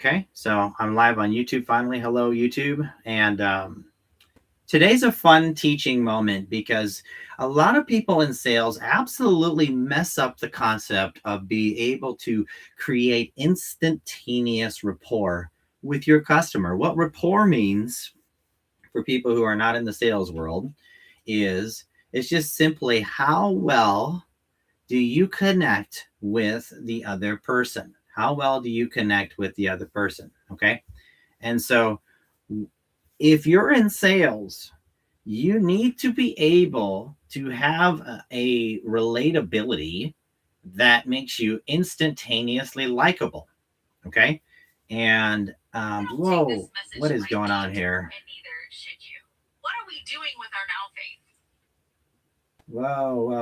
Okay, so I'm live on YouTube finally. Hello, YouTube. And today's a fun teaching moment because a lot of people in sales absolutely mess up the concept of being able to create instantaneous rapport with your customer. What rapport means for people who are not in the sales world is it's just simply how well do you connect with the other person? How well do you connect with the other person? Okay. And so if you're in sales, you need to be able to have a relatability that makes you instantaneously likable. Okay. And whoa, what is going on here? What are we doing with our now faith?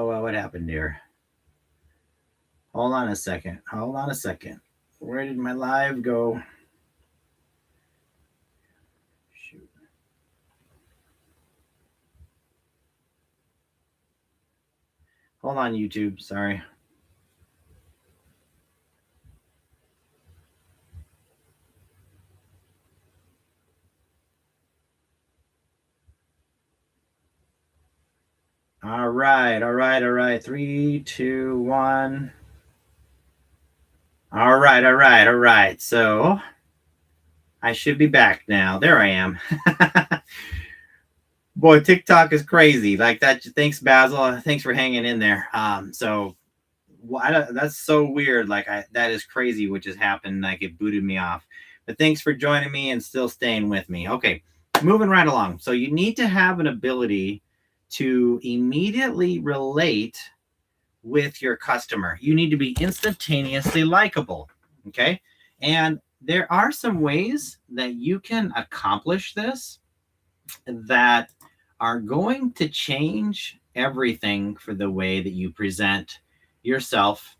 Whoa, what happened here? Hold on a second. Hold on a second. Where did my live go? Shoot. Hold on, YouTube. Sorry. All right. 3, 2, 1. All right. So I should be back now. There I am. Boy, TikTok is crazy. Like that. Thanks, Basil. Thanks for hanging in there. That's so weird. That is crazy, what just happened. Like it booted me off. But thanks for joining me and still staying with me. Okay, moving right along. So you need to have an ability to immediately relate with your customer. You need to be instantaneously likable. Okay, and there are some ways that you can accomplish this that are going to change everything for the way that you present yourself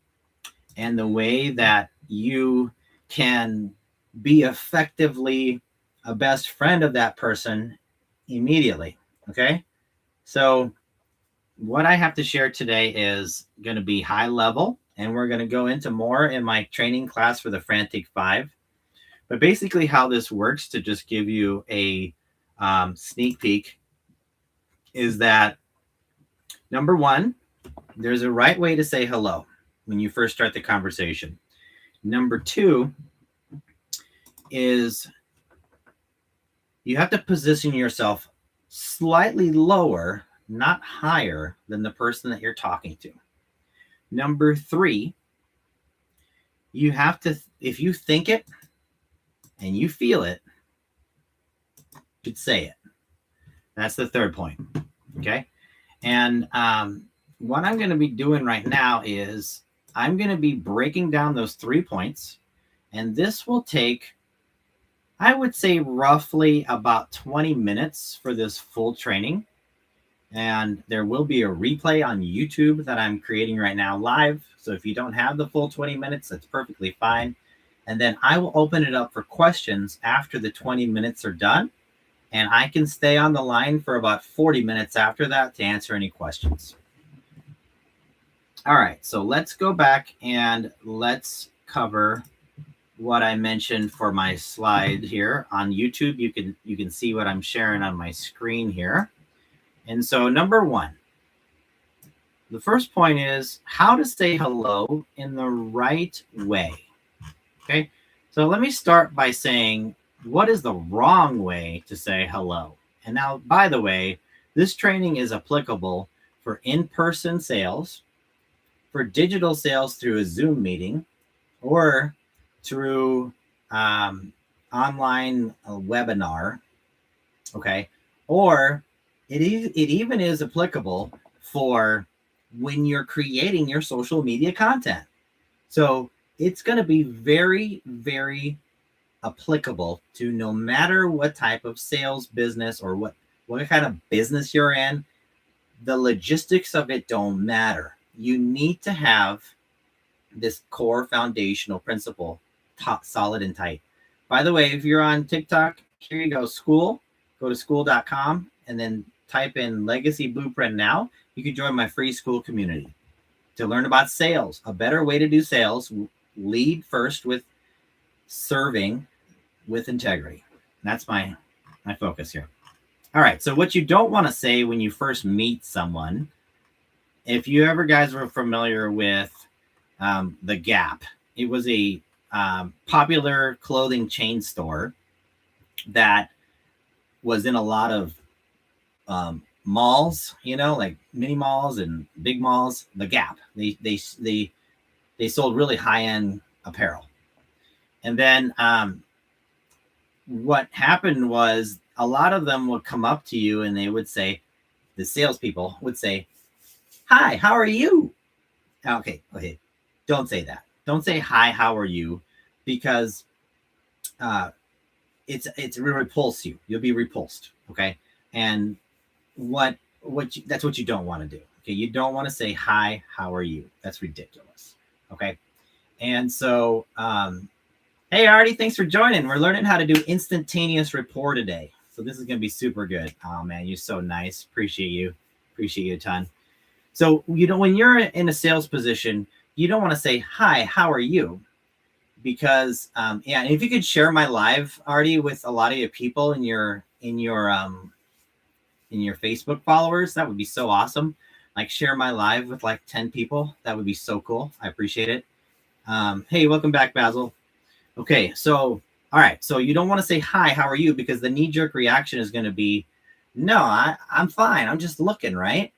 and the way that you can be effectively a best friend of that person immediately. Okay. So, what I have to share today is going to be high level, and we're going to go into more in my training class for the Frantic 5. But basically, how this works, to just give you a sneak peek, is that number one, there's a right way to say hello when you first start the conversation. Number two is you have to position yourself slightly lower, not higher than the person that you're talking to. Number three, you have to, if you think it and you feel it, you should say it. That's the third point. Okay. And what I'm going to be doing right now is I'm going to be breaking down those 3 points. And this will take, I would say, roughly about 20 minutes for this full training. And there will be a replay on YouTube that I'm creating right now live. So if you don't have the full 20 minutes, that's perfectly fine. And then I will open it up for questions after the 20 minutes are done. And I can stay on the line for about 40 minutes after that to answer any questions. All right, so let's go back and let's cover what I mentioned for my slide here on YouTube. You can see what I'm sharing on my screen here. And so number one, the first point is how to say hello in the right way. Okay, so let me start by saying what is the wrong way to say hello. And now, by the way, this training is applicable for in-person sales, for digital sales through a Zoom meeting, or through online webinar. Okay, or it even is applicable for when you're creating your social media content. So it's going to be very, very applicable to no matter what type of sales business or what kind of business you're in. The logistics of it don't matter. You need to have this core foundational principle top, solid and tight. By the way, if you're on TikTok, here you go, school. Go to school.com and then type in Legacy Blueprint now. You can join my free school community to learn about sales, a better way to do sales. Lead first with serving with integrity. That's my focus here. All right. So what you don't want to say when you first meet someone, if you ever guys were familiar with the Gap, it was a popular clothing chain store that was in a lot of malls, like mini malls and big malls. The Gap, they sold really high end apparel, and then what happened was a lot of them would come up to you and they would say, the salespeople would say, "Hi, how are you?" Okay, don't say that. Don't say hi, how are you, because uh, it's will repulse you. You'll be repulsed. Okay, and that's what you don't want to do. Okay, you don't want to say hi, how are you? That's ridiculous. Okay, and so hey Artie, thanks for joining. We're learning how to do instantaneous rapport today. So this is gonna be super good. Oh man, you're so nice. Appreciate you a ton. So when you're in a sales position, you don't want to say hi, how are you? Because yeah, and if you could share my live, Artie, with a lot of your people in your Facebook followers, that would be so awesome. Like share my live with like 10 people. That would be so cool. I appreciate it. Hey, welcome back, Basil. Okay, so all right, so you don't want to say hi, how are you? Because the knee-jerk reaction is going to be, no, I'm fine. I'm just looking, right?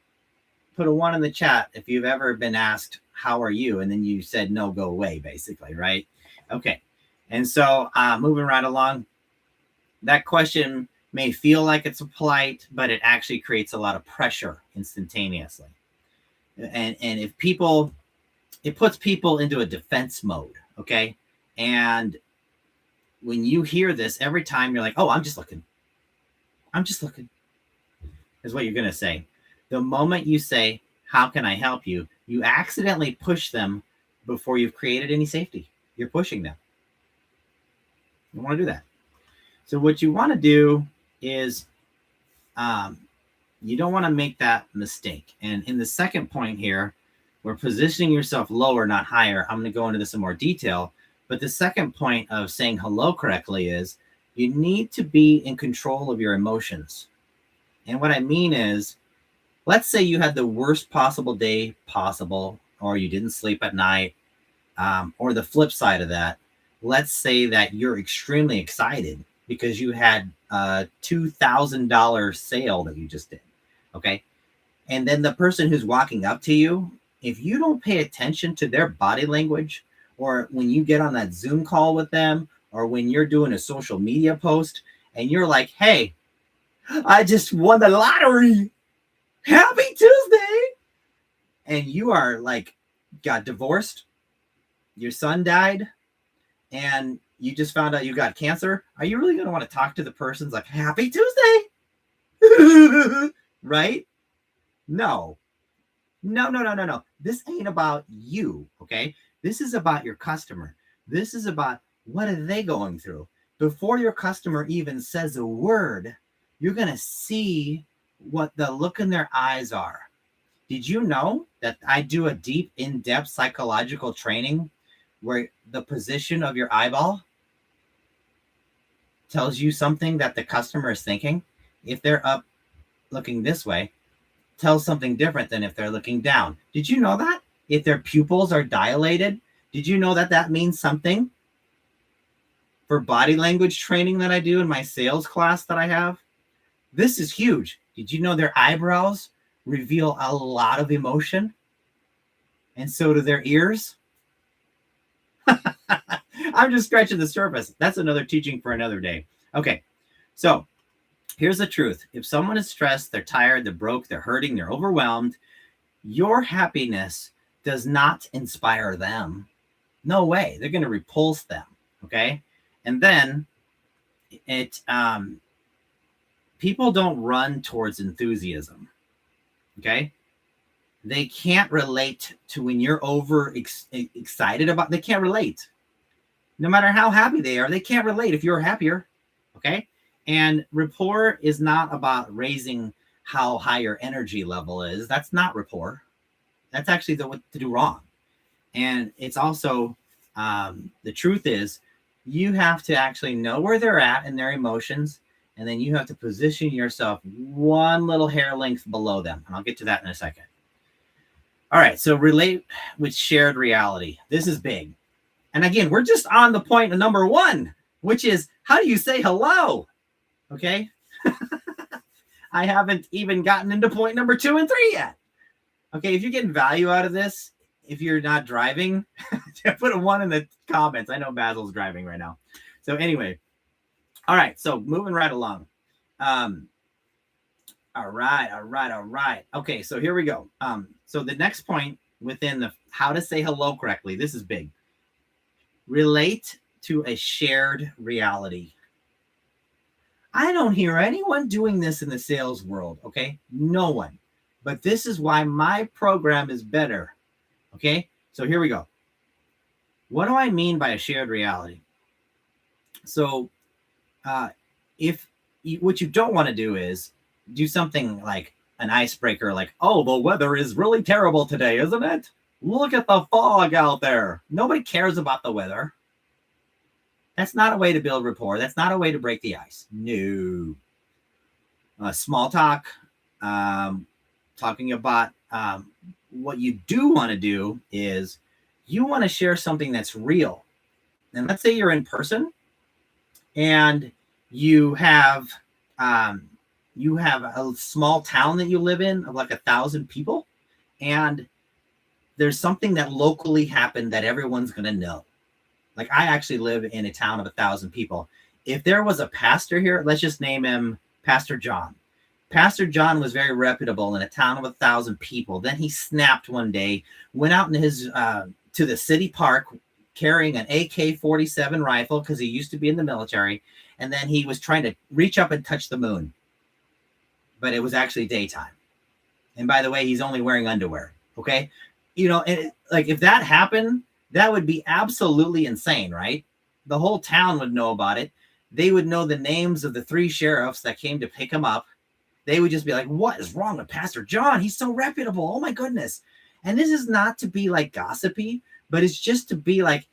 Put a 1 in the chat if you've ever been asked, how are you? And then you said, no, go away, basically, right? Okay, and so moving right along, that question may feel like it's polite, but it actually creates a lot of pressure instantaneously. And if it puts people into a defense mode, okay? And when you hear this, every time you're like, oh, I'm just looking, is what you're going to say. The moment you say, how can I help you? You accidentally push them before you've created any safety. You're pushing them. You want to do that. So what you want to do is you don't want to make that mistake. And in the second point here, we're positioning yourself lower, not higher. I'm going to go into this in more detail. But the second point of saying hello correctly is you need to be in control of your emotions. And what I mean is, let's say you had the worst possible day possible, or you didn't sleep at night, or the flip side of that, let's say that you're extremely excited because you had a $2,000 sale that you just did, okay? And then the person who's walking up to you, if you don't pay attention to their body language, or when you get on that Zoom call with them, or when you're doing a social media post and you're like, hey, I just won the lottery. Happy Tuesday. And you are like, got divorced, your son died, and you just found out you got cancer. Are you really going to want to talk to the person's like, happy Tuesday? Right? No. This ain't about you, okay? This is about your customer. This is about what are they going through. Before your customer even says a word, you're going to see what the look in their eyes are. Did you know that I do a deep, in-depth psychological training where the position of your eyeball tells you something that the customer is thinking? If they're up looking this way, tells something different than if they're looking down. Did you know that? If their pupils are dilated, did you know that that means something? For body language training that I do in my sales class that I have, this is huge. Did you know their eyebrows reveal a lot of emotion? And so do their ears. I'm just scratching the surface. That's another teaching for another day. Okay, so here's the truth. If someone is stressed, they're tired, they're broke, they're hurting, they're overwhelmed, your happiness does not inspire them. No way. They're going to repulse them. Okay. And then people don't run towards enthusiasm. Okay. They can't relate to when you're excited about, they can't relate. No matter how happy they are, they can't relate if you're happier. Okay. And rapport is not about raising how high your energy level is. That's not rapport. That's actually what to do wrong. And it's also, the truth is, You have to actually know where they're at and their emotions, and then you have to position yourself one little hair length below them. And I'll get to that in a second. All right, so relate with shared reality. This is big. And again, we're just on the point of number one, which is how do you say hello? Okay. I haven't even gotten into point number 2 and 3 yet. Okay, if you're getting value out of this, if you're not driving, put a 1 in the comments. I know Basil's driving right now. So anyway, all right, so moving right along. All right. Okay, so here we go. So the next point within the how to say hello correctly, this is big. Relate to a shared reality. I don't hear anyone doing this in the sales world, okay? No one. But this is why my program is better, okay? So here we go. What do I mean by a shared reality? So what you don't want to do is do something like an icebreaker, like, oh, the weather is really terrible today, isn't it? Look at the fog out there. Nobody cares about the weather. That's not a way to build rapport. That's not a way to break the ice. No. Small talk, talking about what you do want to do is you want to share something that's real. And let's say you're in person and you have a small town that you live in of like 1,000 people, and there's something that locally happened that everyone's going to know. Like I actually live in a town of 1,000 people. If there was a pastor here, let's just name him Pastor John. Pastor John was very reputable in a town of 1,000 people. Then he snapped one day, went out in his to the city park carrying an AK-47 rifle because he used to be in the military, and then he was trying to reach up and touch the moon. But it was actually daytime. And by the way, he's only wearing underwear. Okay, like if that happened, that would be absolutely insane, right? The whole town would know about it. They would know the names of the 3 sheriffs that came to pick him up. They would just be like, what is wrong with Pastor John? He's so reputable. Oh my goodness. And this is not to be like gossipy, but it's just to be like,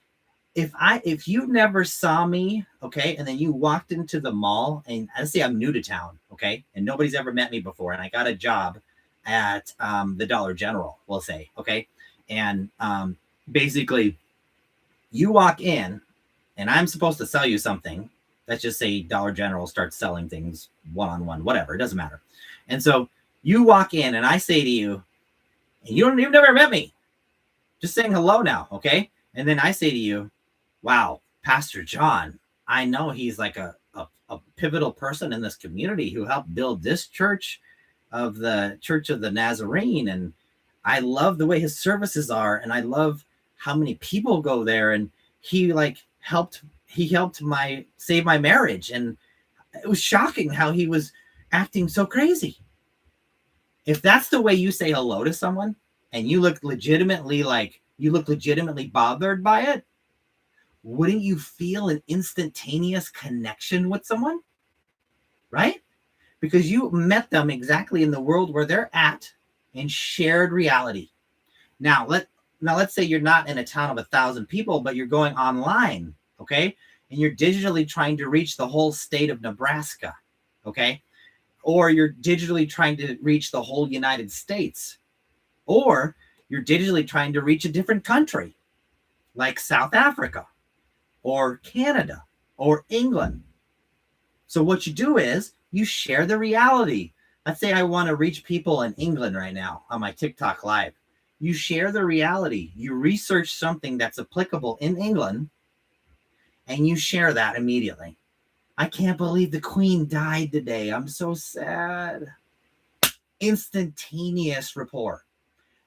if you never saw me, okay, and then you walked into the mall, and let's say I'm new to town, okay, and nobody's ever met me before, and I got a job at the Dollar General, we'll say, okay, and basically you walk in and I'm supposed to sell you something. Let's just say Dollar General starts selling things one-on-one, whatever, it doesn't matter. And so you walk in and I say to you, and you've never met me, just saying hello now, okay? And then I say to you, wow, Pastor John, I know he's like a pivotal person in this community who helped build this church of the Church of the Nazarene, and I love the way his services are, and I love how many people go there, and he helped save my marriage, and it was shocking how he was acting so crazy. If that's the way you say hello to someone and you look legitimately bothered by it, wouldn't you feel an instantaneous connection with someone? Right? Because you met them exactly in the world where they're at in shared reality. Now let's say you're not in a town of 1,000 people, but you're going online, okay? And you're digitally trying to reach the whole state of Nebraska, okay? Or you're digitally trying to reach the whole United States. Or you're digitally trying to reach a different country, like South Africa, or Canada, or England. So what you do is you share the reality. Let's say I want to reach people in England right now on my TikTok live. You share the reality. You research something that's applicable in England, and you share that immediately. I can't believe the Queen died today. I'm so sad. Instantaneous rapport.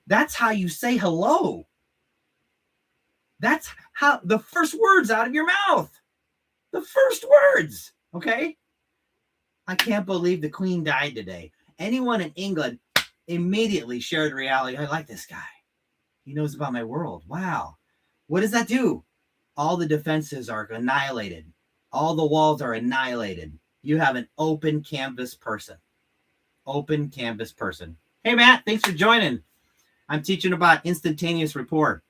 That's how you say hello. That's how the first words out of your mouth. The first words, okay? I can't believe the Queen died today. Anyone in England immediately shared reality. I like this guy. He knows about my world. Wow. What does that do? All the defenses are annihilated. All the walls are annihilated. You have an open canvas person. Open canvas person. Hey, Matt, thanks for joining. I'm teaching about instantaneous rapport.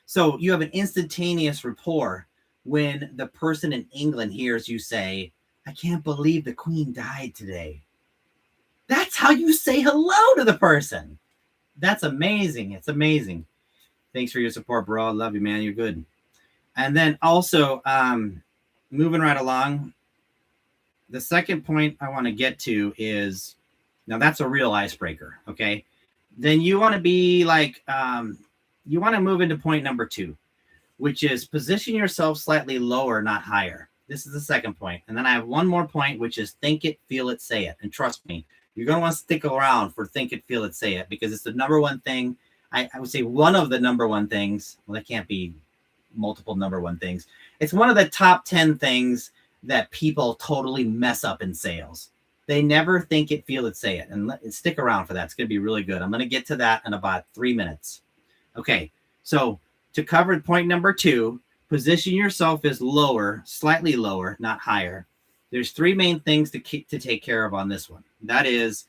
So you have an instantaneous rapport when the person in England hears you say, I can't believe the Queen died today. That's how you say hello to the person. That's amazing. It's amazing. Thanks for your support, bro. I love you, man. You're good. And then also, moving right along, the second point I want to get to is, now that's a real icebreaker, okay? Then you want to be like, you want to move into point number 2, which is position yourself slightly lower, not higher. This is the second point. And then I have one more point, which is think it, feel it, say it. And trust me, you're going to want to stick around for think it, feel it, say it, because it's the number one thing. I would say one of the number one things. Well, that can't be multiple number one things. It's one of the top 10 things that people totally mess up in sales. They never think it, feel it, say it. And stick around for that. It's going to be really good. I'm going to get to that in about 3 minutes. Okay, so to cover point number 2, position yourself as lower, slightly lower, not higher. There's 3 main things to take care of on this one. That is,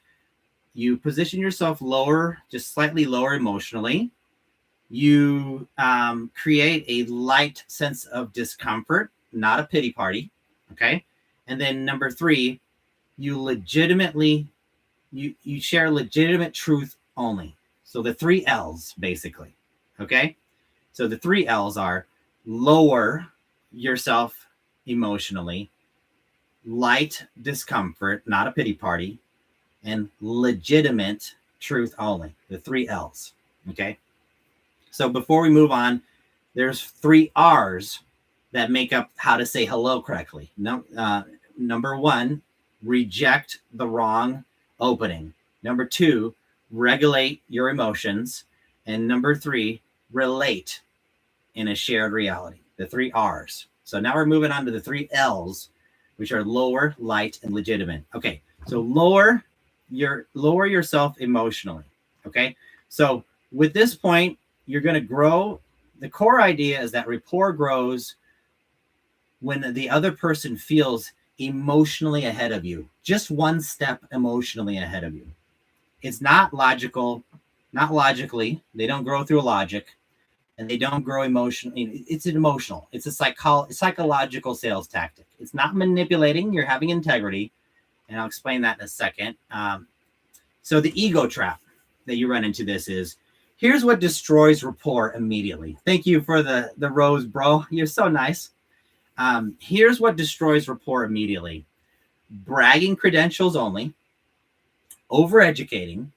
you position yourself lower, just slightly lower emotionally. You create a light sense of discomfort, not a pity party. Okay. And then number 3, you legitimately, you share legitimate truth only. So the 3 L's basically. Okay. So the 3 L's are lower yourself emotionally, light discomfort, not a pity party, and legitimate truth only. The 3 L's. Okay. So before we move on, there's 3 R's that make up how to say hello correctly. Number 1, reject the wrong opening. Number 2, regulate your emotions. And number 3, relate in a shared reality. The 3 R's. So now we're moving on to the 3 L's, which are lower, light, and legitimate. Okay, so lower yourself emotionally. Okay, so with this point, you're going to grow. The core idea is that rapport grows when the other person feels emotionally ahead of you, just one step emotionally ahead of you. It's not logical, not logically. They don't grow through logic, and they don't grow emotionally. It's an emotional. It's a psychological sales tactic. It's not manipulating. You're having integrity, and I'll explain that in a second. So the ego trap that you run into this is, here's what destroys rapport immediately. Thank you for the rose, bro. You're so nice. Here's what destroys rapport immediately. Bragging credentials only, overeducating,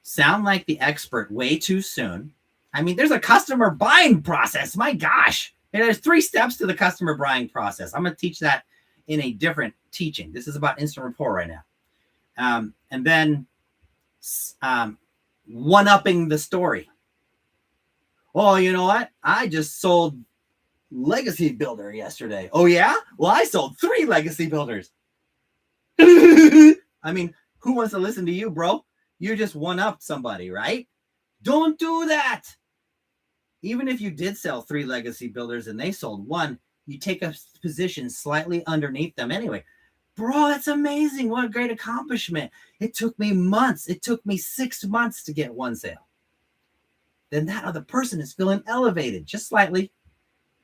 sound like the expert way too soon. I mean, there's a customer buying process. My gosh. And there's 3 steps to the customer buying process. I'm going to teach that in a different teaching. This is about instant rapport right now. And then one-upping the story. Oh, you know what? I just sold Legacy Builder yesterday. Oh, yeah? Well, I sold 3 Legacy Builders. I mean, who wants to listen to you, bro? You just one-upped somebody, right? Don't do that. Even if you did sell 3 Legacy Builders and they sold 1, you take a position slightly underneath them anyway. Bro, that's amazing. What a great accomplishment. It took me months. It took me 6 months to get 1 sale. Then that other person is feeling elevated just slightly.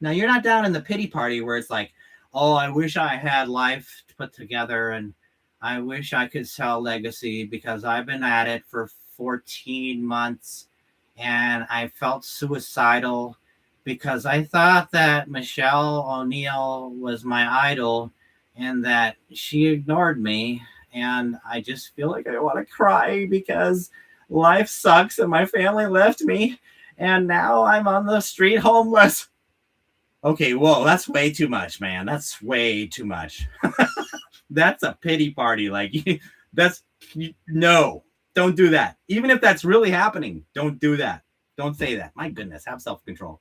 Now, you're not down in the pity party where it's like, oh, I wish I had life put together and I wish I could sell Legacy because I've been at it for 14 months and I felt suicidal because I thought that Michelle O'Neill was my idol and that she ignored me. And I just feel like I want to cry because life sucks and my family left me. And now I'm on the street homeless. Okay, whoa, that's way too much, man. That's way too much. That's a pity party. Like, no, don't do that. Even if that's really happening, don't do that. Don't say that. My goodness, have self-control.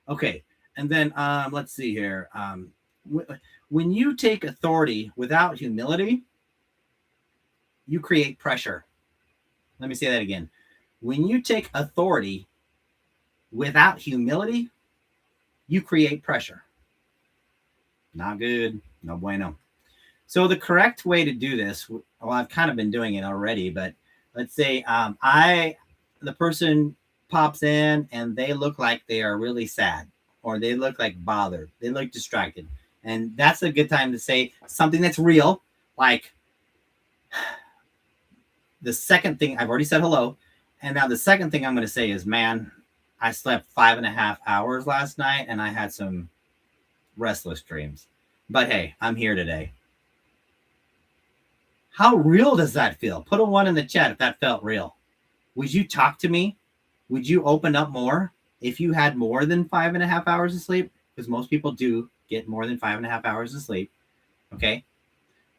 Okay, and then let's see here. When you take authority without humility, you create pressure. Let me say that again. When you take authority without humility, you create pressure. Not good. No bueno. So the correct way to do this, well, I've kind of been doing it already, but let's say the person pops in and they look like they are really sad. or they look like bothered. They look distracted. And that's a good time to say something that's real. Like the second thing, I've already said hello. And now the second thing I'm going to say is, man, I slept 5.5 hours last night and I had some restless dreams. But hey, I'm here today. How real does that feel? Put a 1 in the chat if that felt real. Would you talk to me? Would you open up more if you had more than 5.5 hours of sleep? Because most people do get more than 5.5 hours of sleep. Okay.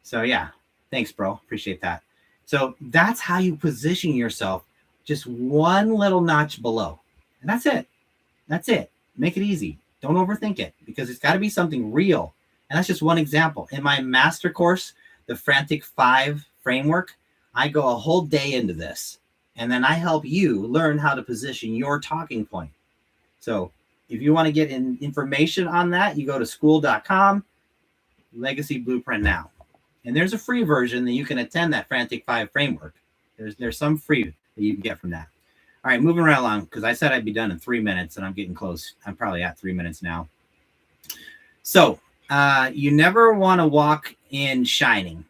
So yeah, thanks, bro. Appreciate that. So that's how you position yourself, just one little notch below. And that's it. That's it. Make it easy. Don't overthink it, because it's got to be something real. And that's just one example. In my master course, the Frantic 5 framework, I go a whole day into this. And then I help you learn how to position your talking point. So if you want to get information on that, you go to school.com, Legacy Blueprint Now. And there's a free version that you can attend that Frantic 5 framework. There's some free that you can get from that. All right, moving right along, because I said I'd be done in 3 minutes, and I'm getting close. I'm probably at 3 minutes now. So you never want to walk in shining.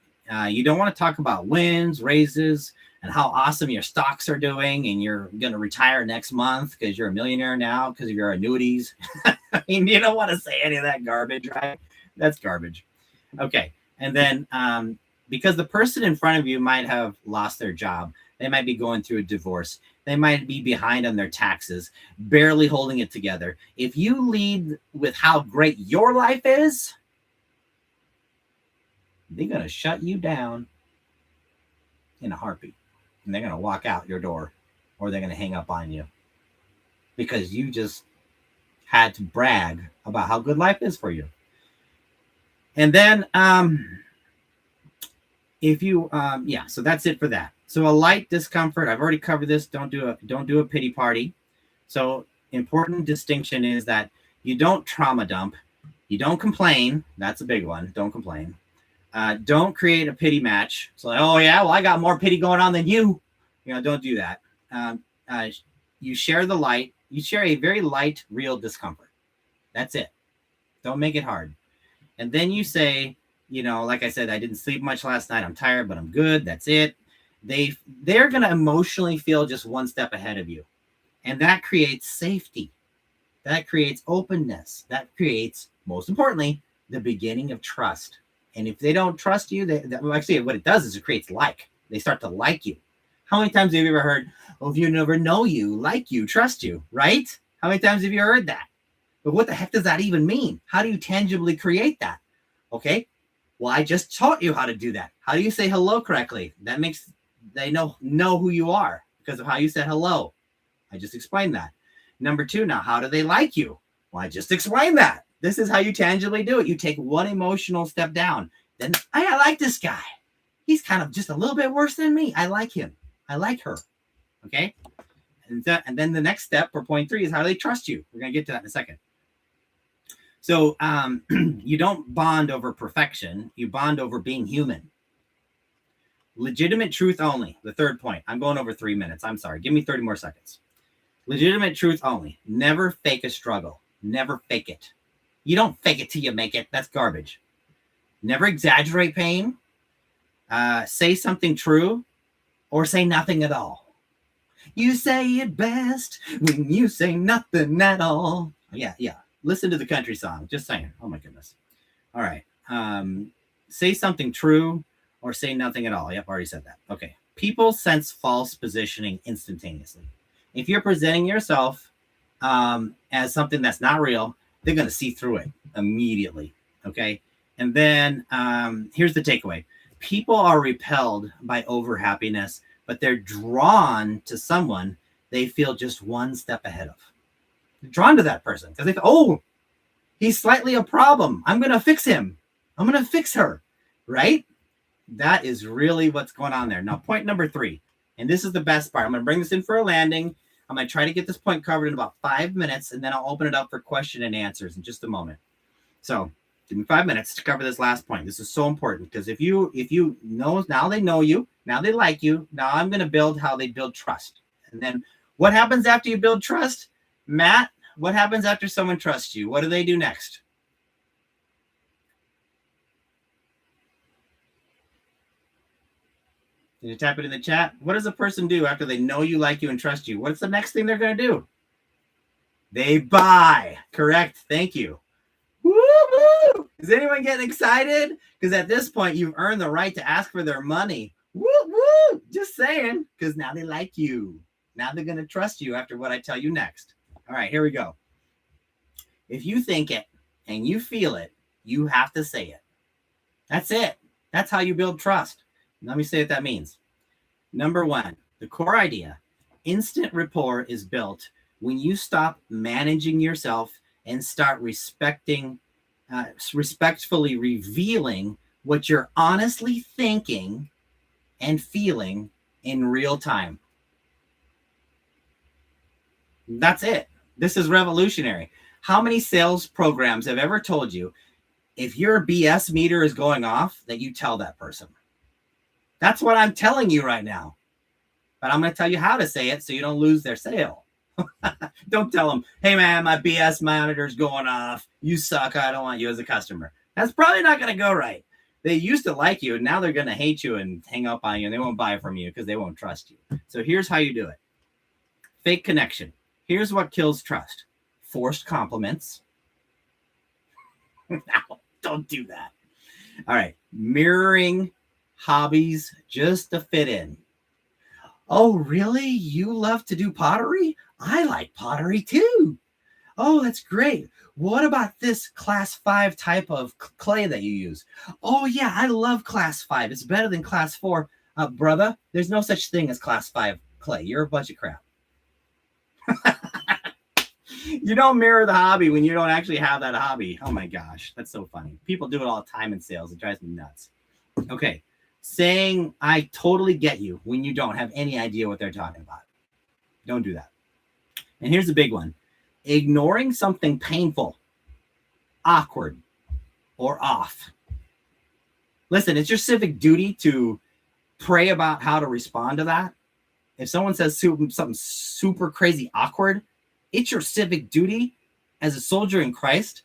You don't want to talk about wins, raises, and how awesome your stocks are doing, and you're going to retire next month because you're a millionaire now because of your annuities. I mean, you don't want to say any of that garbage, right? That's garbage. Okay. And then because the person in front of you might have lost their job, they might be going through a divorce, they might be behind on their taxes, barely holding it together. If you lead with how great your life is, they're going to shut you down in a heartbeat. And they're going to walk out your door, or they're going to hang up on you because you just had to brag about how good life is for you. And then if you so that's it for that. So a light discomfort, I've already covered this. Don't do a pity party. So important distinction is that you don't trauma dump, you don't complain. That's a big one. Don't complain. Don't create a pity match. So like, oh yeah, well I got more pity going on than you. Don't do that. You share the light. You share a very light, real discomfort. That's it. Don't make it hard. And then you say, like I said, I didn't sleep much last night. I'm tired, but I'm good. That's it. They're going to emotionally feel just one step ahead of you. And that creates safety. That creates openness. That creates, most importantly, the beginning of trust. And if they don't trust you, actually what it does is it creates like. They start to like you. How many times have you ever heard, oh, if you never know you, like you, trust you, right? How many times have you heard that? But what the heck does that even mean? How do you tangibly create that? Okay. Well, I just taught you how to do that. How do you say hello correctly? That makes they know who you are because of how you said hello. I just explained that. Number 2, now, how do they like you? Well, I just explained that. This is how you tangibly do it. You take one emotional step down. Then I like this guy. He's kind of just a little bit worse than me. I like him. I like her. Okay. And then the next step for point 3 is how do they trust you? We're going to get to that in a second. So you don't bond over perfection. You bond over being human. Legitimate truth only. The third point. I'm going over 3 minutes. I'm sorry. Give me 30 more seconds. Legitimate truth only. Never fake a struggle. Never fake it. You don't fake it till you make it. That's garbage. Never exaggerate pain. Say something true or say nothing at all. You say it best when you say nothing at all. Yeah. Listen to the country song. Just saying. Oh, my goodness. All right. Say something true or say nothing at all. Yep, already said that. Okay. People sense false positioning instantaneously. If you're presenting yourself as something that's not real, they're going to see through it immediately. Okay. And then here's the takeaway. People are repelled by over happiness, but they're drawn to someone they feel just one step ahead of. Drawn to that person because they think, oh, he's slightly a problem. I'm going to fix him. I'm going to fix her. Right? That is really what's going on there. Now, point number 3, and this is the best part. I'm going to bring this in for a landing. I'm going to try to get this point covered in about 5 minutes, and then I'll open it up for question and answers in just a moment. So give me 5 minutes to cover this last point. This is so important because if you know, now they know you, now they like you. Now I'm going to build how they build trust. And then what happens after you build trust? Matt, What happens after someone trusts you? What do they do next? Can you type it in the chat? What does a person do after they know you, like you, and trust you? What's the next thing they're going to do? They buy. Correct. Thank you. Woo-hoo! Is anyone getting excited? Because at this point, you've earned the right to ask for their money. Woo-woo! Just saying, because now they like you. Now they're going to trust you after what I tell you next. All right, here we go. If you think it and you feel it, you have to say it. That's it. That's how you build trust. Let me say what that means. Number one, the core idea, instant rapport is built when you stop managing yourself and start respectfully revealing what you're honestly thinking and feeling in real time. That's it. This is revolutionary. How many sales programs have ever told you if your BS meter is going off that you tell that person? That's what I'm telling you right now. But I'm going to tell you how to say it so you don't lose their sale. Don't tell them, hey, man, my BS monitor's going off. You suck. I don't want you as a customer. That's probably not going to go right. They used to like you, and now they're going to hate you and hang up on you, and they won't buy from you because they won't trust you. So here's how you do it. Fake connection. Here's what kills trust. Forced compliments. No, don't do that. All right. Mirroring hobbies just to fit in. Oh, really? You love to do pottery? I like pottery too. Oh, that's great. What about this class 5 type of clay that you use? Oh, yeah, I love class 5. It's better than class 4. Brother, there's no such thing as class 5 clay. You're a bunch of crap. You don't mirror the hobby when you don't actually have that hobby. Oh my gosh, that's so funny. People do it all the time in sales. It drives me nuts. Okay. Saying I totally get you when you don't have any idea what they're talking about. Don't do that. And here's the big one. Ignoring something painful, awkward, or off. Listen, it's your civic duty to pray about how to respond to that. If someone says something super crazy awkward, it's your civic duty as a soldier in Christ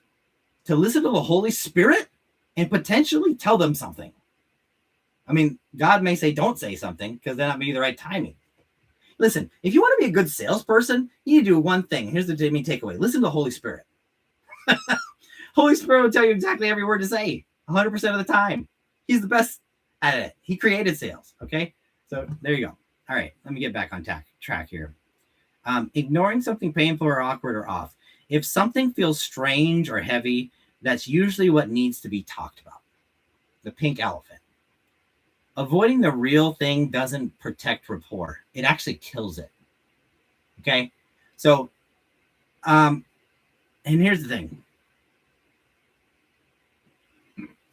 to listen to the Holy Spirit and potentially tell them something. I mean, God may say, don't say something because that may be the right timing. Listen, if you want to be a good salesperson, you need to do one thing. Here's the main takeaway. Listen to the Holy Spirit. Holy Spirit will tell you exactly every word to say 100% of the time. He's the best at it. He created sales. Okay. So there you go. All right. Let me get back on track here. Ignoring something painful or awkward or off. If something feels strange or heavy, that's usually what needs to be talked about. The pink elephant. Avoiding the real thing doesn't protect rapport. It actually kills it. Okay. So, and here's the thing.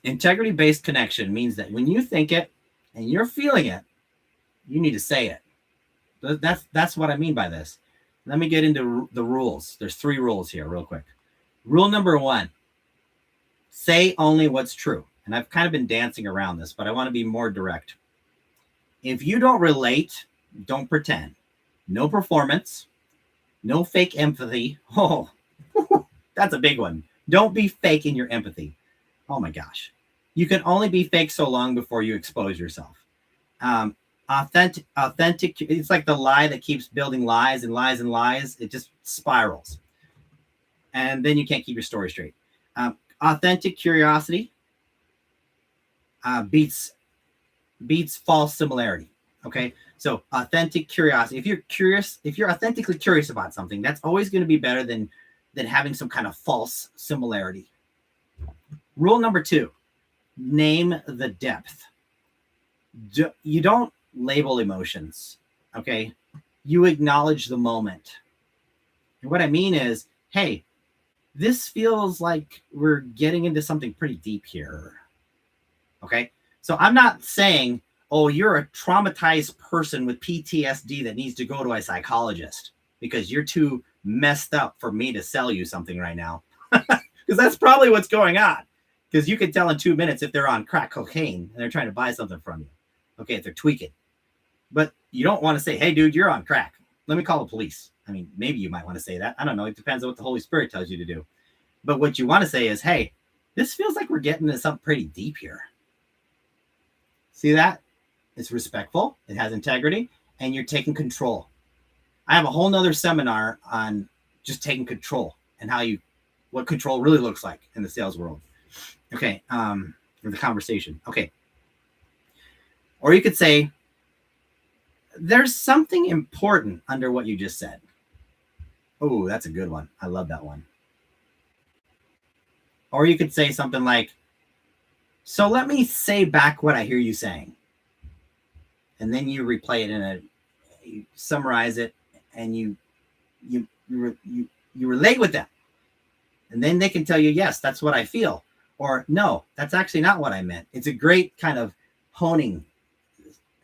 Integrity-based connection means that when you think it and you're feeling it, you need to say it. That's what I mean by this. Let me get into the rules. There's 3 rules here real quick. Rule number 1, say only what's true. And I've kind of been dancing around this, but I want to be more direct. If you don't relate, don't pretend. No performance, no fake empathy. Oh, that's a big one. Don't be fake in your empathy. Oh my gosh. You can only be fake so long before you expose yourself. Authentic. It's like the lie that keeps building lies and lies and lies. It just spirals. And then you can't keep your story straight. Authentic curiosity beats false similarity. Okay. So authentic curiosity. If you're curious, if you're authentically curious about something, that's always going to be better than having some kind of false similarity. Rule number 2, name the depth. You don't label emotions. Okay. You acknowledge the moment. And what I mean is, hey, this feels like we're getting into something pretty deep here. Okay. So I'm not saying, oh, you're a traumatized person with PTSD that needs to go to a psychologist because you're too messed up for me to sell you something right now. Because that's probably what's going on. Because you can tell in 2 minutes if they're on crack cocaine and they're trying to buy something from you. Okay, if they're tweaking. But you don't want to say, hey, dude, you're on crack. Let me call the police. I mean, maybe you might want to say that. I don't know. It depends on what the Holy Spirit tells you to do. But what you want to say is, hey, this feels like we're getting this up pretty deep here. See that? It's respectful, it has integrity, and you're taking control. I have a whole nother seminar on just taking control and what control really looks like in the sales world. Okay, or the conversation. Okay. Or you could say, there's something important under what you just said. Oh, that's a good one. I love that one. Or you could say something like, so let me say back what I hear you saying. And then you replay it you summarize it, and you relate with them. And then they can tell you, yes, that's what I feel. Or no, that's actually not what I meant. It's a great kind of honing.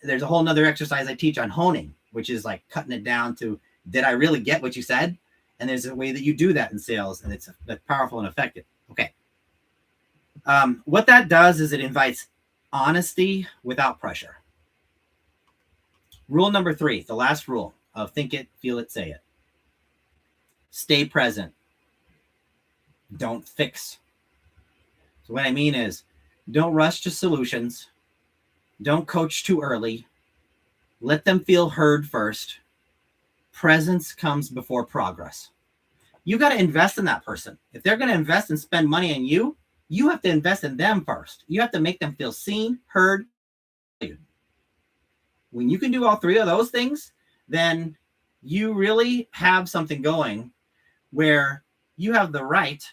There's a whole nother exercise I teach on honing, which is like cutting it down to, did I really get what you said? And there's a way that you do that in sales, and it's powerful and effective. Okay. What that does is it invites honesty without pressure. Rule number 3, the last rule of think it, feel it, say it. Stay present. Don't fix. So what I mean is, don't rush to solutions. Don't coach too early. Let them feel heard first. Presence comes before progress. You got to invest in that person. If they're going to invest and spend money on you, you have to invest in them first. You have to make them feel seen, heard, valued. When you can do all 3 of those things, then you really have something going where you have the right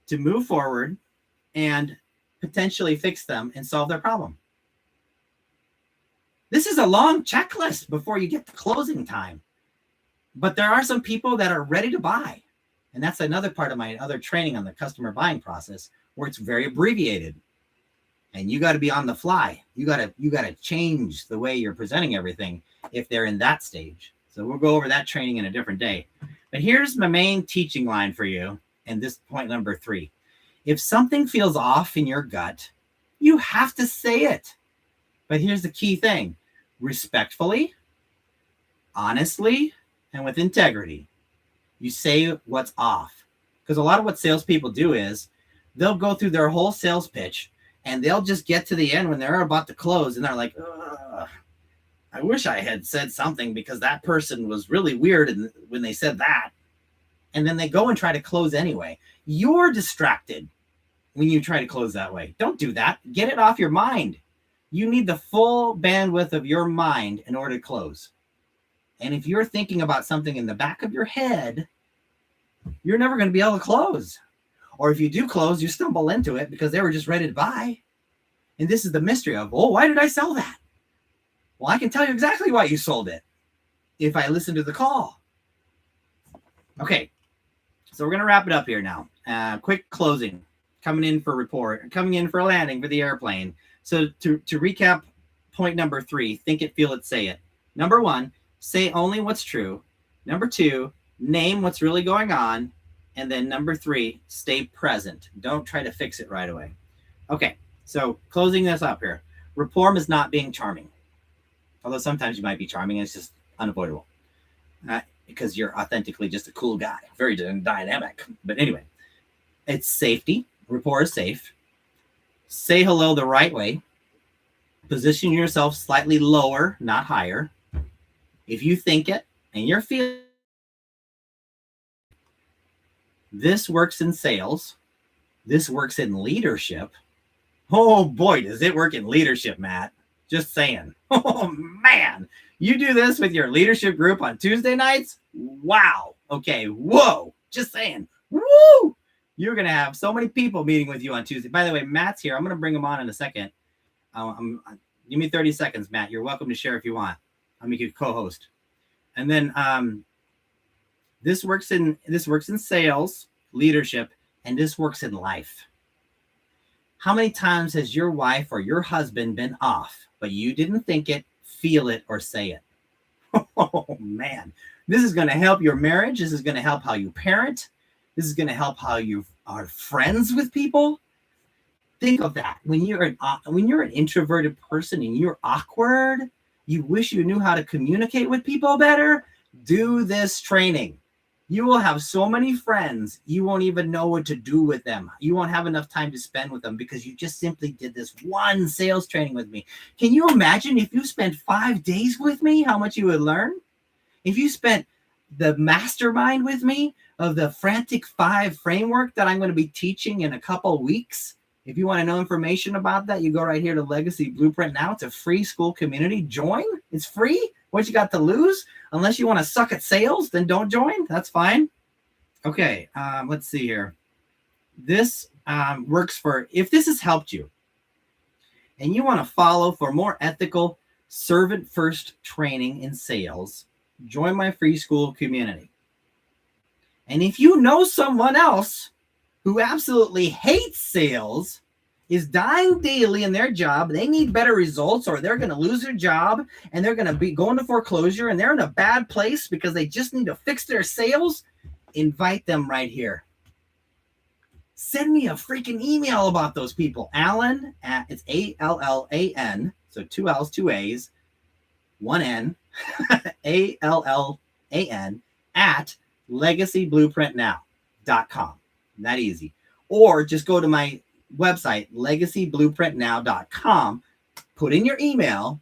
to move forward and potentially fix them and solve their problem. This is a long checklist before you get to closing time. But there are some people that are ready to buy. And that's another part of my other training on the customer buying process, where it's very abbreviated. And you got to be on the fly. You got to change the way you're presenting everything if they're in that stage. So we'll go over that training in a different day. But here's my main teaching line for you. And this point number 3. If something feels off in your gut, you have to say it. But here's the key thing. Respectfully, honestly, and with integrity. You say what's off. Because a lot of what salespeople do is they'll go through their whole sales pitch and they'll just get to the end when they're about to close and they're like, I wish I had said something because that person was really weird when they said that. And then they go and try to close anyway. You're distracted when you try to close that way. Don't do that. Get it off your mind. You need the full bandwidth of your mind in order to close. And if you're thinking about something in the back of your head, you're never going to be able to close. Or if you do close, you stumble into it because they were just ready to buy. And this is the mystery of, why did I sell that? Well, I can tell you exactly why you sold it if I listen to the call. Okay, so we're going to wrap it up here now. Quick closing. Coming in for report, coming in for a landing for the airplane. So to recap point number 3, think it, feel it, say it. Number 1, say only what's true. Number 2, name what's really going on. And then number 3, stay present. Don't try to fix it right away. Okay, so closing this up here. Rapport is not being charming. Although sometimes you might be charming, it's just unavoidable. Because you're authentically just a cool guy. Very dynamic. But anyway, it's safety. Rapport is safe. Say hello the right way. Position yourself slightly lower, not higher. If you think it and you're feeling, this works in sales. This works in leadership. Oh boy, does it work in leadership, Matt. Just saying. Oh man, you do this with your leadership group on Tuesday nights? Wow. Okay, whoa. Just saying. Woo! You're going to have so many people meeting with you on Tuesday. By the way, Matt's here. I'm going to bring him on in a second. Give me 30 seconds, Matt. You're welcome to share if you want. I'll make you co-host. And then this works in sales, leadership, and this works in life. How many times has your wife or your husband been off, but you didn't think it, feel it, or say it? Oh, man. This is going to help your marriage. This is going to help how you parent. This is going to help how you are friends with people. Think of that. When you're an introverted person and you're awkward, you wish you knew how to communicate with people better, do this training. You will have so many friends, you won't even know what to do with them. You won't have enough time to spend with them because you just simply did this one sales training with me. Can you imagine if you spent 5 days with me, how much you would learn? If you spent the mastermind with me of the Frantic 5 framework that I'm going to be teaching in a couple weeks, if you want to know information about that, you go right here to Legacy Blueprint now. It's a free school community. Join. It's free. What you got to lose? Unless you want to suck at sales, then don't join. That's fine. Okay, let's see here. This works for, if this has helped you and you want to follow for more ethical servant first training in sales, join my free school community. And if you know someone else who absolutely hates sales, is dying daily in their job, they need better results, or they're going to lose their job and they're going to be going to foreclosure and they're in a bad place because they just need to fix their sales, invite them right here. Send me a freaking email about those people. Alan, it's ALLAN, so 2 L's, 2 A's, 1 N, ALLAN at legacyblueprintnow.com. That easy. Or just go to my website, legacyblueprintnow.com, put in your email,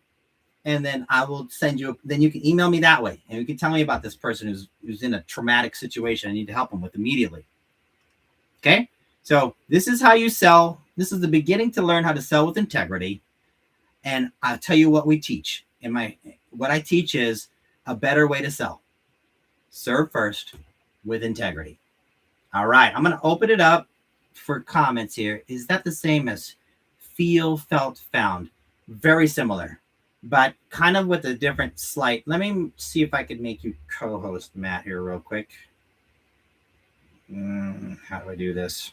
and then I will send you, then you can email me that way. And you can tell me about this person who's in a traumatic situation I need to help them with immediately. Okay? So this is how you sell. This is the beginning to learn how to sell with integrity. And I'll tell you what we teach. What I teach is a better way to sell. Serve first with integrity. All right, I'm going to open it up for comments here. Is that the same as feel, felt, found? Very similar, but kind of with a different slight. Let me see if I could make you co-host, Matt, here real quick. How do I do this?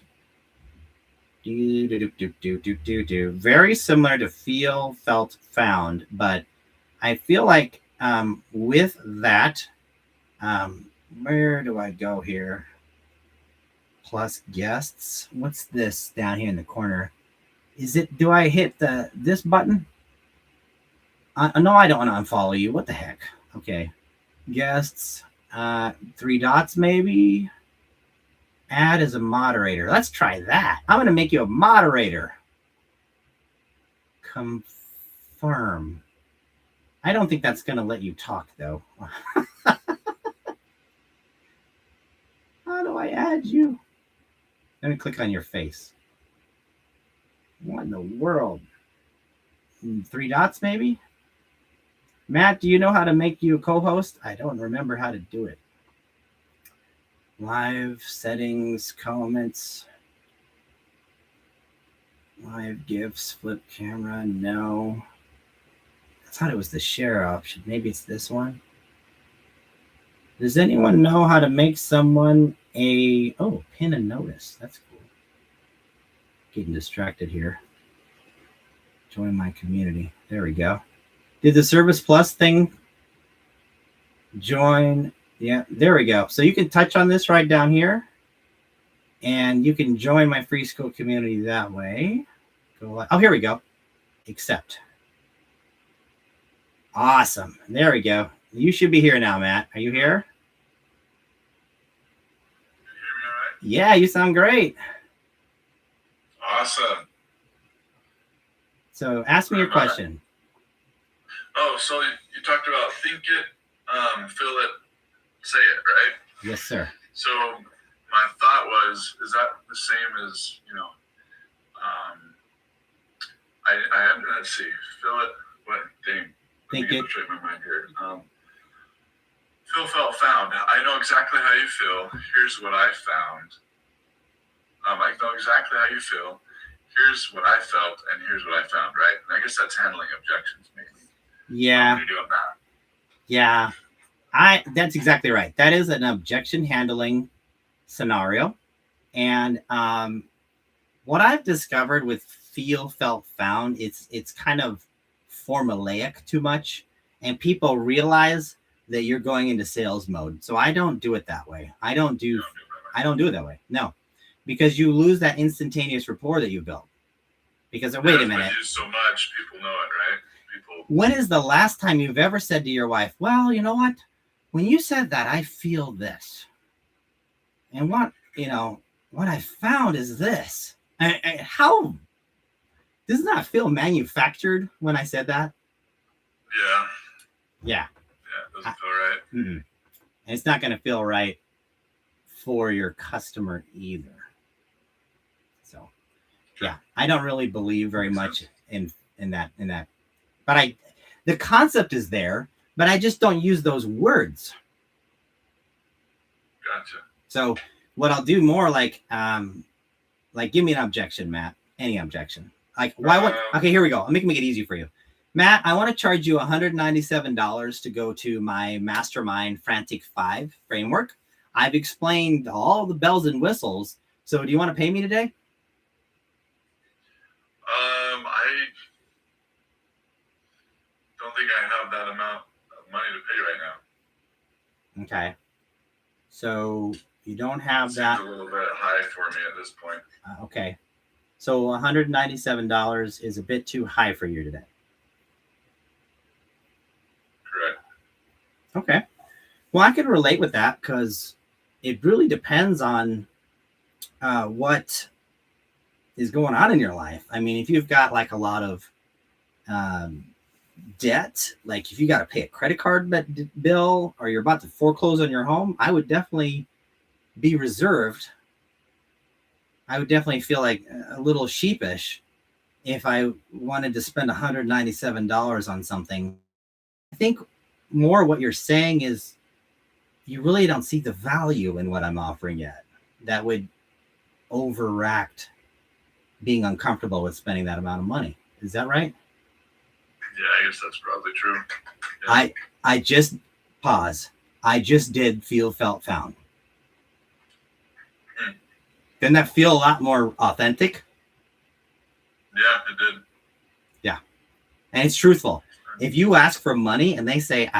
Very similar to feel, felt, found, but I feel like with that, where do I go here? Plus guests. What's this down here in the corner? Do I hit this button? No, I don't want to unfollow you. What the heck? Okay. Guests, 3 dots maybe. Add as a moderator. Let's try that. I'm going to make you a moderator. Confirm. I don't think that's going to let you talk though. How do I add you? Let me click on your face. What in the world? 3 dots maybe? Matt, do you know how to make you a co-host? I don't remember how to do it. Live settings, comments. Live GIFs, flip camera, no. I thought it was the share option. Maybe it's this one. Does anyone know how to make someone pin a notice? That's cool. Getting distracted here. Join my community. There we go. Did the Service Plus thing join? Yeah, there we go. So you can touch on this right down here and you can join my free school community that way. Here we go. Accept. Awesome. There we go. You should be here now, Matt. Are you here? Yeah, you sound great. Awesome. So ask me your question. Oh, so you talked about think it, feel it, say it, right? Yes, sir. So my thought was, is that the same as, let's see, feel it, what, dang. Think it. Straight my mind here. Feel, felt, found. I know exactly how you feel. Here's what I found. I know exactly how you feel. Here's what I felt, and here's what I found, right? And I guess that's handling objections, maybe. Yeah. What are you doing that? Yeah. That's exactly right. That is an objection handling scenario. And what I've discovered with feel, felt, found, it's kind of formulaic too much, and people realize that you're going into sales mode. So I don't do it that way. I don't do it that way. No, because you lose that instantaneous rapport that you built. Because wait a minute. Used so much, people know it, right? When is the last time you've ever said to your wife, well, you know what? When you said that, I feel this. And what I found is this. How does not feel manufactured when I said that? Yeah. Yeah. Yeah, it doesn't feel right. And it's not going to feel right for your customer either. So, yeah, I don't really believe very much in that. But the concept is there, but I just don't use those words. Gotcha. So what I'll do more like give me an objection, Matt. Any objection. Like why would okay, here we go. I'm making it easy for you. Matt, I want to charge you $197 to go to my Mastermind Frantic 5 framework. I've explained all the bells and whistles. So do you want to pay me today? I don't think I have that amount of money to pay right now. Okay. So you don't have that. Seems a little bit high for me at this point. Okay. So $197 is a bit too high for you today. Correct. Okay. Well, I can relate with that because it really depends on what is going on in your life. I mean, if you've got like a lot of debt, like if you got to pay a credit card bill or you're about to foreclose on your home, I would definitely be reserved. I would definitely feel like a little sheepish if I wanted to spend $197 on something. I think more what you're saying is you really don't see the value in what I'm offering yet. That would overact being uncomfortable with spending that amount of money. Is that right? Yeah, I guess that's probably true. Yeah. I just pause. I just did felt found. Didn't that feel a lot more authentic? Yeah, it did. Yeah. And it's truthful. If you ask for money and they say,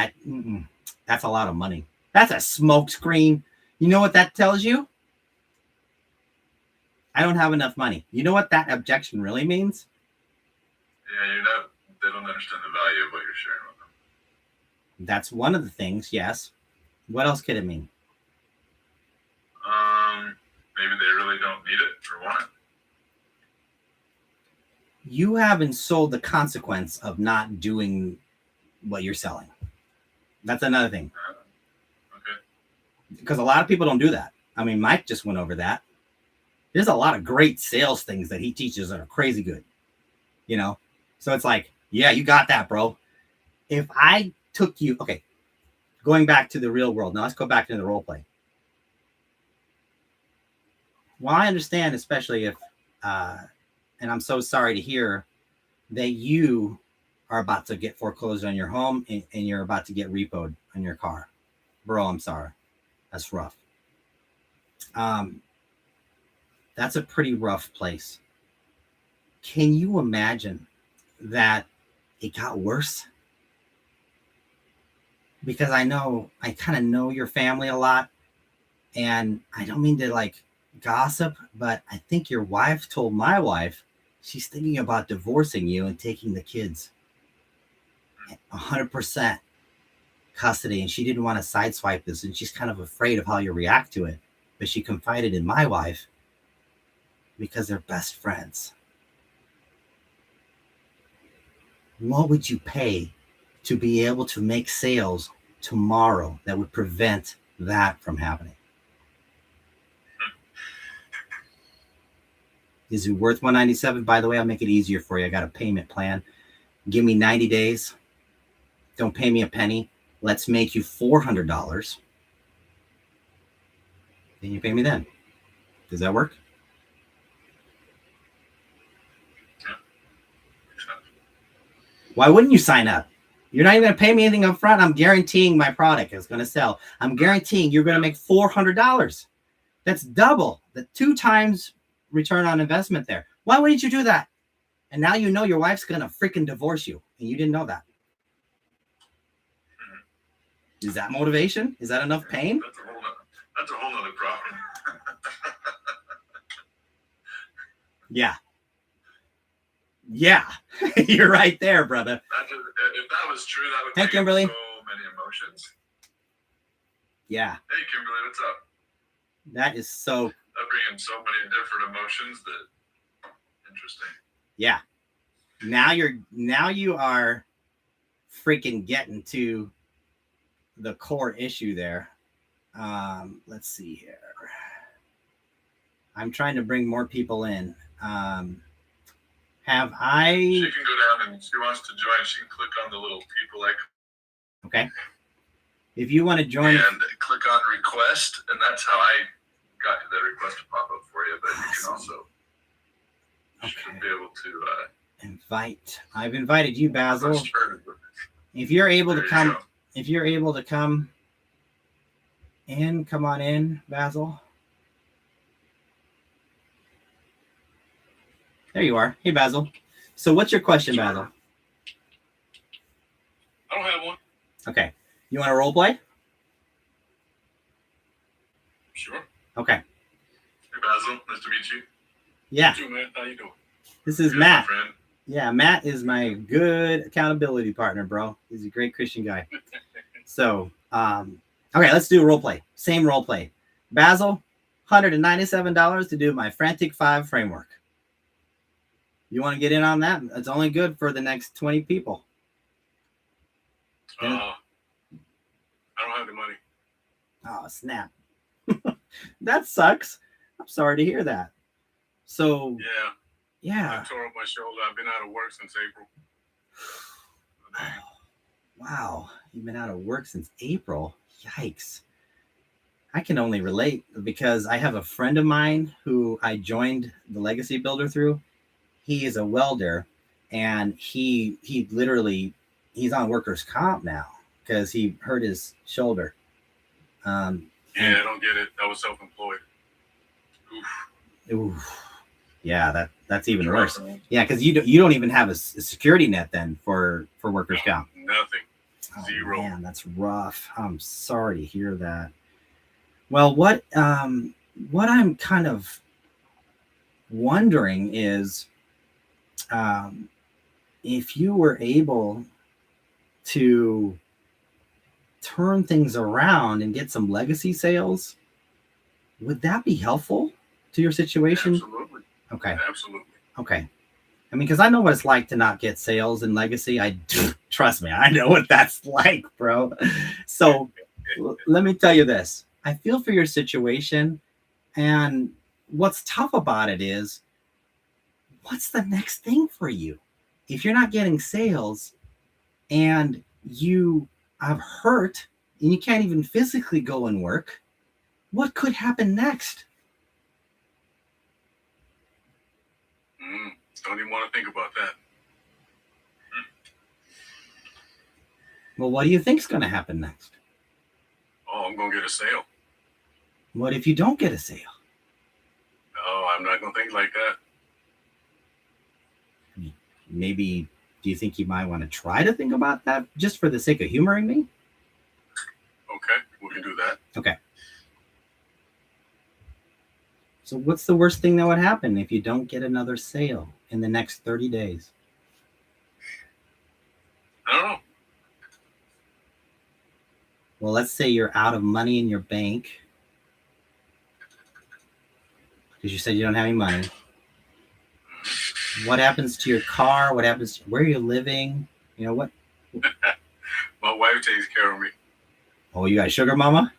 that's a lot of money. That's a smokescreen. You know what that tells you? I don't have enough money. You know what that objection really means? Yeah, they don't understand the value of what you're sharing with them. That's one of the things, yes. What else could it mean? Maybe they really don't need it or want it. You haven't sold the consequence of not doing what you're selling. That's another thing. Okay. Because a lot of people don't do that. I mean, Mike just went over that. There's a lot of great sales things that he teaches that are crazy good. You know? So it's like, yeah, you got that, bro. If I took you, okay, going back to the real world. Now let's go back to the role play. Well, I understand, especially if, and I'm so sorry to hear that you are about to get foreclosed on your home and you're about to get repoed on your car. Bro, I'm sorry. That's rough. That's a pretty rough place. Can you imagine that it got worse? Because I kind of know your family a lot, and I don't mean to like gossip, but I think your wife told my wife she's thinking about divorcing you and taking the kids 100% custody, and she didn't want to sideswipe this, and she's kind of afraid of how you react to it, but she confided in my wife because they're best friends. What would you pay to be able to make sales tomorrow that would prevent that from happening? Is it worth $197? By the way, I'll make it easier for you. I got a payment plan. Give me 90 days. Don't pay me a penny. Let's make you $400. Then you pay me then. Does that work? Yeah. Why wouldn't you sign up? You're not even going to pay me anything up front. I'm guaranteeing my product is going to sell. I'm guaranteeing you're going to make $400. That's double, the 2 times return on investment there. Why wouldn't you do that? And now you know your wife's going to freaking divorce you, and you didn't know that. Is that motivation? Is that enough pain? That's a whole other problem. Yeah. Yeah. You're right there, brother. If that was true, that would Hey, bring Kimberly. up so many emotions. Yeah. Hey, Kimberly, what's up? That is so, That brings so many different emotions that interesting. yeah. Now you are freaking getting to the core issue there. Let's see here. I'm trying to bring more people in. Have She I? can go down and if she wants to join, she can click on the little people icon Okay. If you want to join, and click on request, and that's how I got the request to pop up for you. But you can also should be able to invite. I've invited you, Basil. sure. If you're able to There you come, go. if you're able to come in, come on in, Basil. There you are. Hey, Basil. So what's your question, Basil? I don't have one. Okay. You want a role play? Sure. Okay. Hey Basil, nice to meet you. Yeah. You, man. How you doing? This is Good, Matt. my friend. Yeah, Matt is my good accountability partner, bro. He's a great Christian guy. So, okay, let's do a role play. Same role play. Basil, $197 to do my Frantic 5 framework. You want to get in on that? It's only good for the next 20 people. I don't have the money. Oh, snap. That sucks. I'm sorry to hear that. So, yeah. I tore up my shoulder. I've been out of work since April. Wow. You've been out of work since April. Yikes. I can only relate because I have a friend of mine who I joined the Legacy Builder through. He is a welder, and he literally, he's on workers' comp now because he hurt his shoulder. I don't get it. I was self-employed. Oof. Yeah, that's even worse. Yeah, because you don't even have a security net then for workers' comp. Nothing. Oh, Zero. Man, that's rough. I'm sorry to hear that. Well, what I'm kind of wondering is if you were able to turn things around and get some legacy sales, would that be helpful to your situation? Absolutely. Okay. Absolutely. Okay. I mean, because I know what it's like to not get sales in legacy. Trust me, I know what that's like, bro. So let me tell you this. I feel for your situation. And what's tough about it is, what's the next thing for you? If you're not getting sales and you have hurt and you can't even physically go and work, what could happen next? Don't even want to think about that. Well, what do you think is going to happen next? Oh, I'm going to get a sale. What if you don't get a sale? Oh, I'm not going to think like that. Maybe, do you think you might want to try to think about that just for the sake of humoring me? Okay, we can do that. Okay. So what's the worst thing that would happen if you don't get another sale in the next 30 days? I don't know. Well, let's say you're out of money in your bank because you said you don't have any money. What happens to your car? What happens to where you're living? You know what? My wife takes care of me. Oh, you got a sugar mama?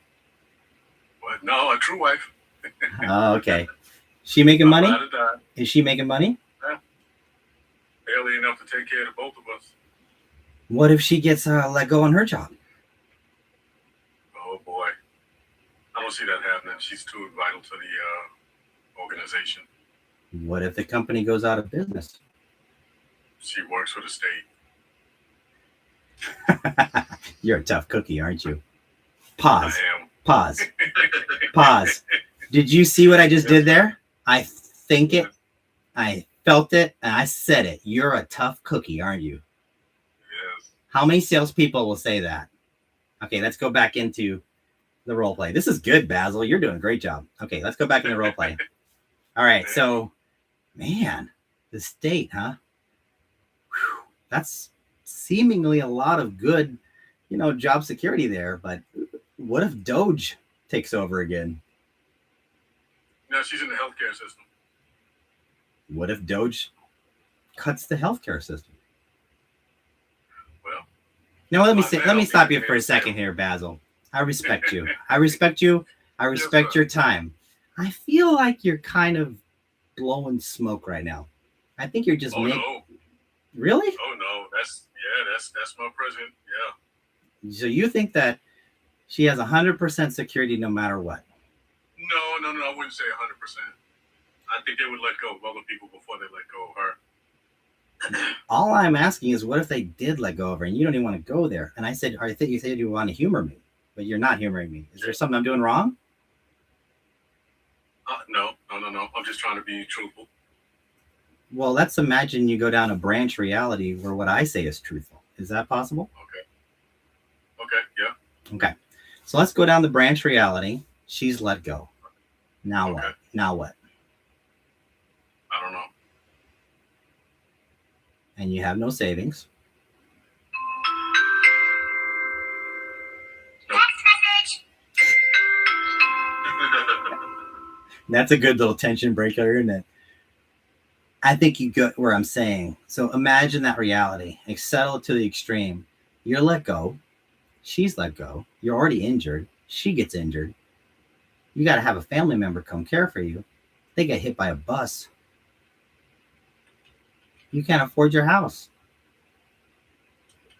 What? No, a true wife. Oh, okay. She making money? Is she making money? Yeah. Barely enough to take care of both of us. What if she gets let go on her job? Oh boy, I don't see that happening. She's too vital to the organization. What if the company goes out of business? She works for the state. You're a tough cookie, aren't you? Pause. I am. Pause. Pause. Did you see what I just did there? I think it, I felt it, and I said it. You're a tough cookie, aren't you? Yes. How many salespeople will say that? Okay, let's go back into the role play. This is good, Basil. You're doing a great job. Okay, let's go back into role play. All right, so, man, the state, huh? Whew, that's seemingly a lot of good, job security there. But what if Doge takes over again? Now she's in the healthcare system. What if Doge cuts the healthcare system? Well, Now let me now, stop you maybe for a they second fail. here, Basil. I respect you. I respect you. I respect sir. your time. I feel like you're kind of blowing smoke right now. I think you're just Oh making. no, Really? oh no, that's my president. Yeah. So you think that she has 100% security no matter what? No, I wouldn't say 100%. I think they would let go of other people before they let go of her. All I'm asking is, what if they did let go of her and you don't even want to go there? And I said, I think you said you want to humor me, but you're not humoring me. Is there something I'm doing wrong? No. I'm just trying to be truthful. Well, let's imagine you go down a branch reality where what I say is truthful. Is that possible? Okay, yeah. Okay. So let's go down the branch reality. She's let go. Now Okay. what? Now what? I don't know. And you have no savings. Nope. That's a good little tension breaker, isn't it? I think you get where I'm saying. So imagine that reality. Settle it to the extreme. You're let go. She's let go. You're already injured. She gets injured. You got to have a family member come care for you. They get hit by a bus. You can't afford your house.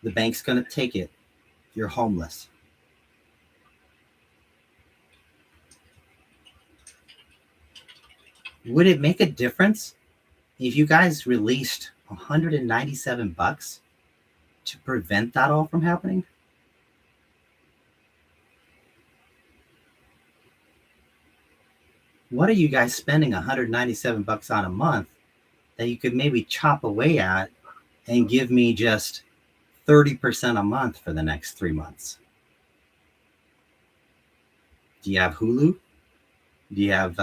The bank's going to take it. You're homeless. Would it make a difference if you guys released $197 to prevent that all from happening? What are you guys spending $197 on a month that you could maybe chop away at and give me just 30% a month for the next 3 months? Do you have Hulu? Do you have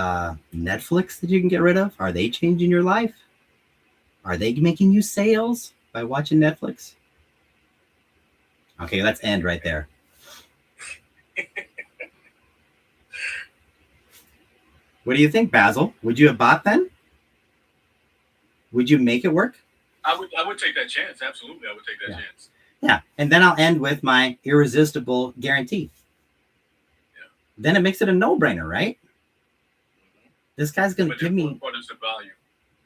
Netflix that you can get rid of? Are they changing your life? Are they making you sales by watching Netflix? Okay, let's end right there. What do you think, Basil? Would you have bought then? Would you make it work? I would take that chance. Absolutely, I would take that chance. Yeah, and then I'll end with my irresistible guarantee. Yeah. Then it makes it a no-brainer, right? Mm-hmm. This guy's going to give me... The important part is the value.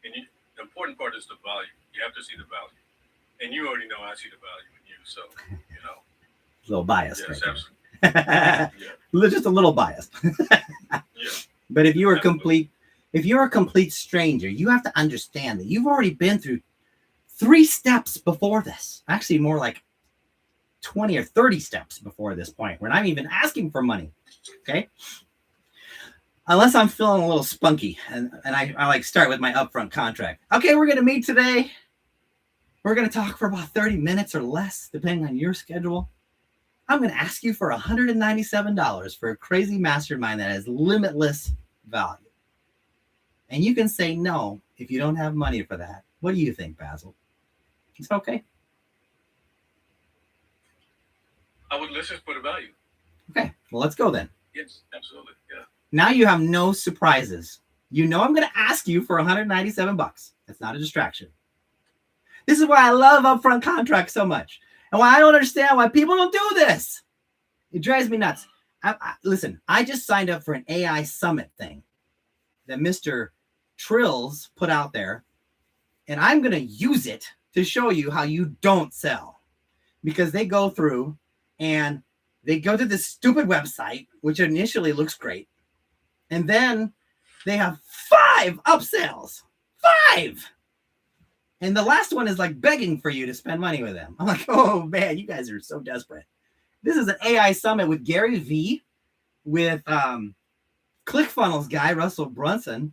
And the important part is the value. You have to see the value. And you already know I see the value in you, so, you know. A little biased. Yes, right absolutely. Yeah. Just a little biased. Yeah. But if you're a complete stranger, you have to understand that you've already been through 3 steps before this. Actually, more like 20 or 30 steps before this point. We're not even asking for money. Okay. Unless I'm feeling a little spunky and I like start with my upfront contract. Okay, we're going to meet today. We're going to talk for about 30 minutes or less, depending on your schedule. I'm going to ask you for $197 for a crazy mastermind that has limitless value. And you can say no if you don't have money for that. What do you think, Basil? It's okay. I would listen for the value. Okay, well, let's go then. Yes, absolutely. Yeah. Now you have no surprises. You know I'm going to ask you for $197. That's not a distraction. This is why I love upfront contracts so much. And why I don't understand why people don't do this. It drives me nuts. Listen, I just signed up for an AI summit thing that Mr. Trills put out there. And I'm going to use it to show you how you don't sell. Because they go through and they go to this stupid website, which initially looks great. And then they have 5 upsells. 5! And the last one is like begging for you to spend money with them. I'm like, oh man, you guys are so desperate. This is an AI summit with Gary Vee, with ClickFunnels guy, Russell Brunson.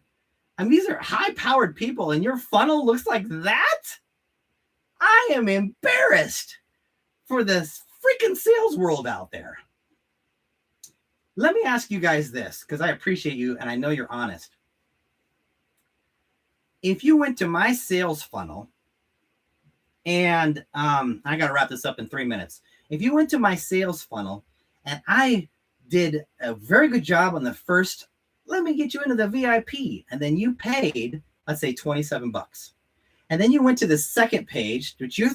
I mean, these are high-powered people, and your funnel looks like that? I am embarrassed for this freaking sales world out there. Let me ask you guys this, because I appreciate you, and I know you're honest. If you went to my sales funnel, and I got to wrap this up in 3 minutes. If you went to my sales funnel, and I did a very good job on the first let me get you into the VIP. And then you paid, let's say $27. And then you went to the second page, which you're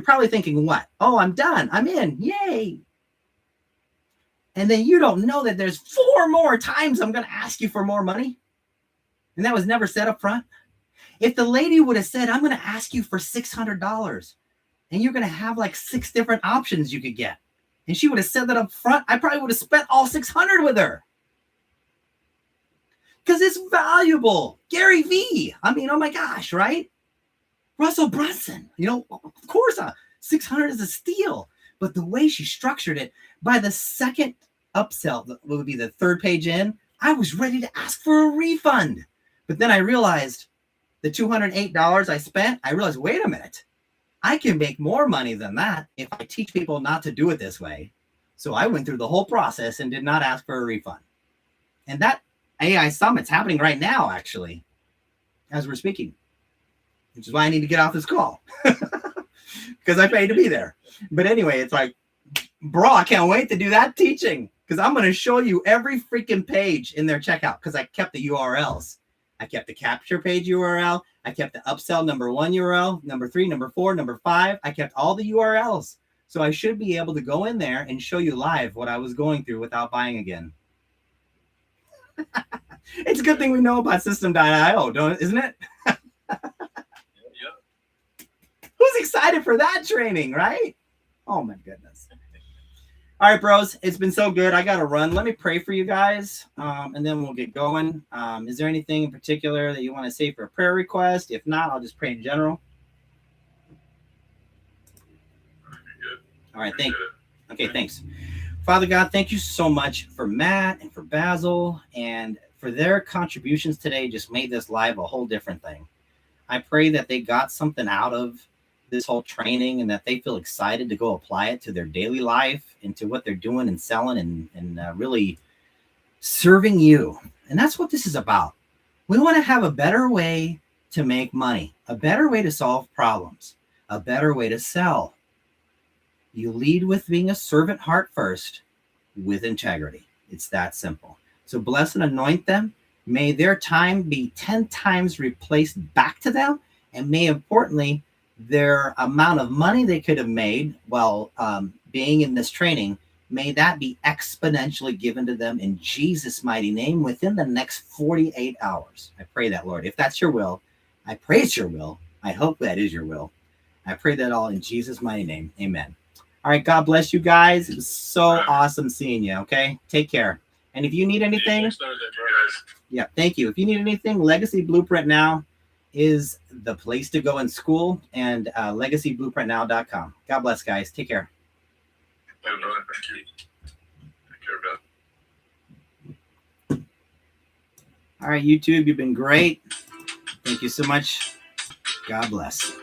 probably thinking what? Oh, I'm done. I'm in. Yay. And then you don't know that there's 4 more times I'm going to ask you for more money. And that was never said up front. If the lady would have said, I'm going to ask you for $600 and you're going to have like 6 different options you could get. And she would have said that up front, I probably would have spent all 600 with her. Because it's valuable. Gary V. I mean, oh my gosh, right? Russell Brunson. You know, of course, 600 is a steal. But the way she structured it, by the second upsell, what would be the third page in, I was ready to ask for a refund. But then I realized the $208 I spent, I realized, wait a minute. I can make more money than that if I teach people not to do it this way. So I went through the whole process and did not ask for a refund. And that AI Summit's happening right now, actually, as we're speaking, which is why I need to get off this call because I paid to be there. But anyway, it's like, bro, I can't wait to do that teaching because I'm going to show you every freaking page in their checkout because I kept the URLs. I kept the capture page URL. I kept the upsell number 1 URL, number 3, number 4, number 5. I kept all the URLs. So I should be able to go in there and show you live what I was going through without buying again. It's a good thing we know about System.io, isn't it? Yeah. Who's excited for that training, right? Oh my goodness. All right, bros, it's been so good. I got to run. Let me pray for you guys, and then we'll get going. Is there anything in particular that you want to say for a prayer request? If not, I'll just pray in general. You're good. All right, thank you. Okay, thanks. Father God, thank you so much for Matt and for Basil and for their contributions today. Just made this live a whole different thing. I pray that they got something out of this whole training and that they feel excited to go apply it to their daily life and to what they're doing and selling and really serving you. And that's what this is about. We want to have a better way to make money, a better way to solve problems, a better way to sell. You lead with being a servant heart first with integrity. It's that simple. So bless and anoint them. May their time be 10 times replaced back to them. And may importantly, their amount of money they could have made while being in this training, may that be exponentially given to them in Jesus' mighty name within the next 48 hours. I pray that, Lord. If that's your will, I pray it's your will. I hope that is your will. I pray that all in Jesus' mighty name. Amen. All right. God bless you guys. It was so awesome seeing you. Okay. Take care. And if you need anything, yeah, thank you. If you need anything, Legacy Blueprint Now is the place to go in school, and legacyblueprintnow.com. God bless, guys. Take care. Thank you. Take care, Beth. All right, YouTube, you've been great. Thank you so much. God bless.